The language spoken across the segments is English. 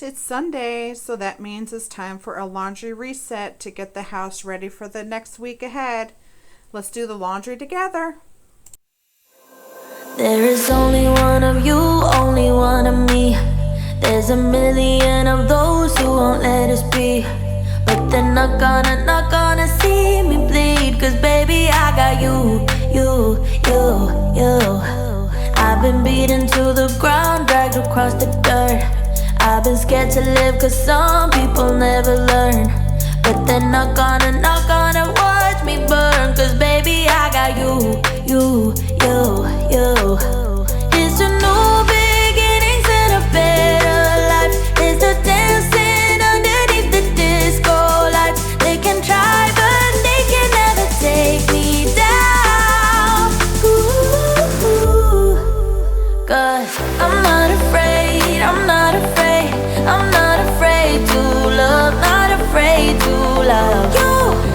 it's Sunday, so that means it's time for a laundry reset to get the house ready for the next week ahead. Let's do the laundry together. There is only one of you, only one of me. There's a million of those who won't let us be. But they're not gonna see me bleed. Cause baby, I got you. I've been beaten to the ground, dragged across the dirt. I've been scared to live cause some people never learn. But they're not gonna watch me burn. Cause baby, I got you. It's a new beginnings and a better life. It's the dancing underneath the disco lights. They can try but they can never take me down. Ooh, cause I'm not afraid, I'm not afraid, I'm not afraid to love, not afraid to love you.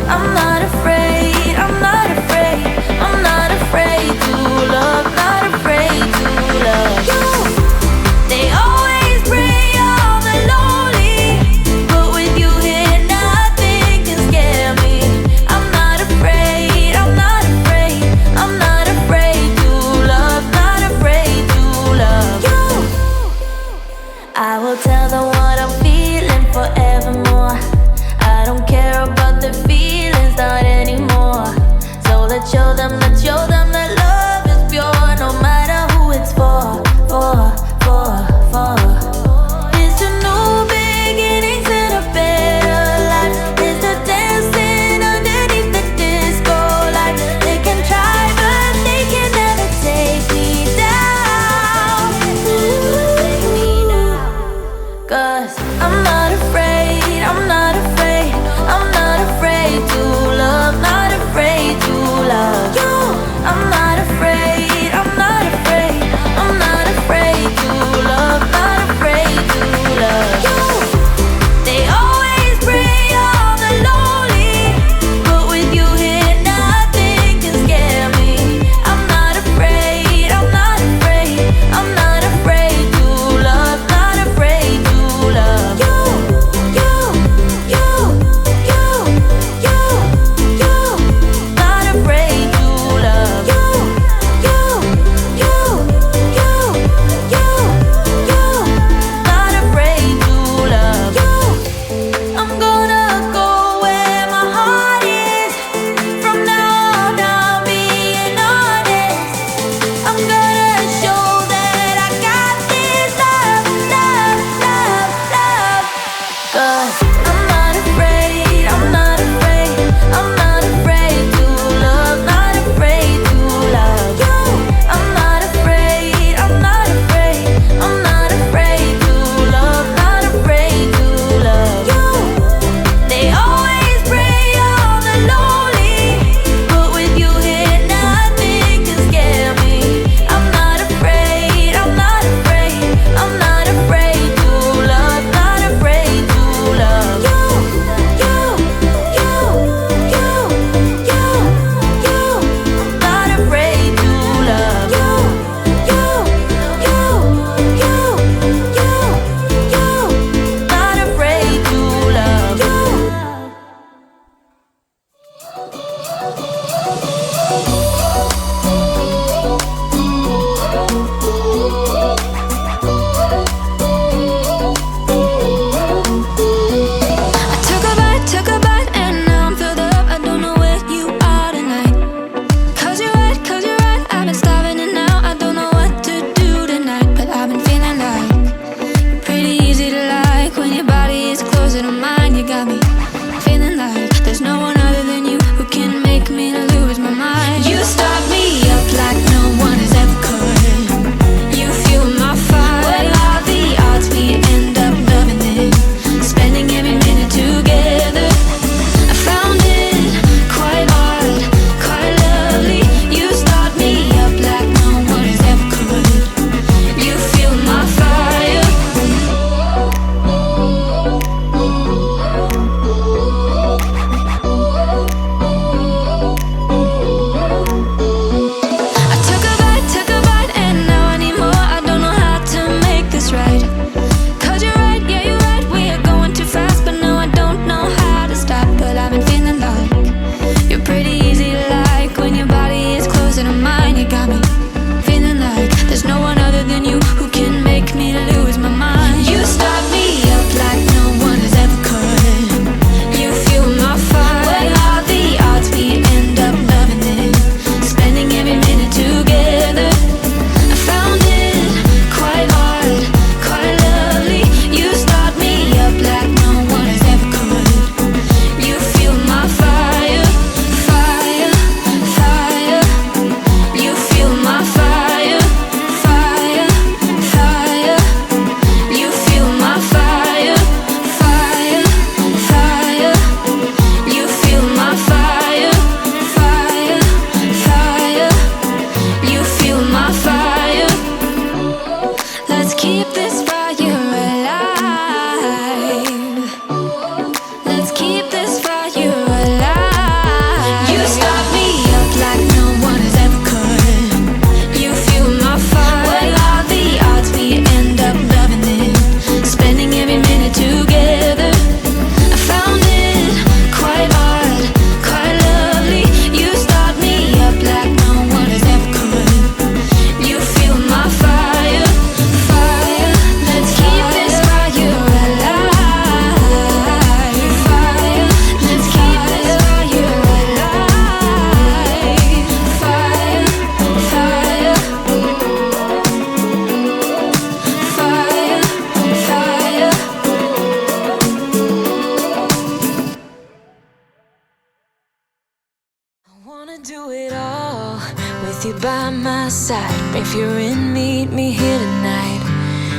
Do it all with you by my side. If you're in, meet me here tonight.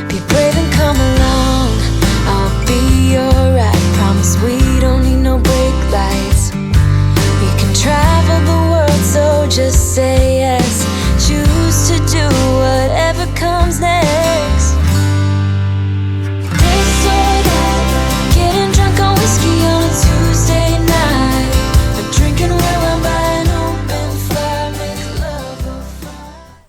Be brave and come along. I'll be your ride. Promise we don't need no brake lights. We can travel the world, so just say yes. Choose to do whatever comes next. This or that, getting drunk on whiskey on a Tuesday night, or drinking red wine by an open fire, make love or fire.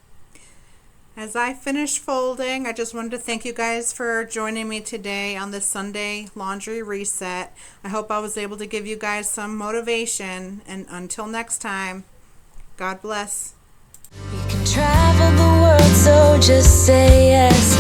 As I finish folding, I just wanted to thank you guys for joining me today on this Sunday laundry reset. I hope I was able to give you guys some motivation, and until next time, God bless. We can travel the world, so just say yes.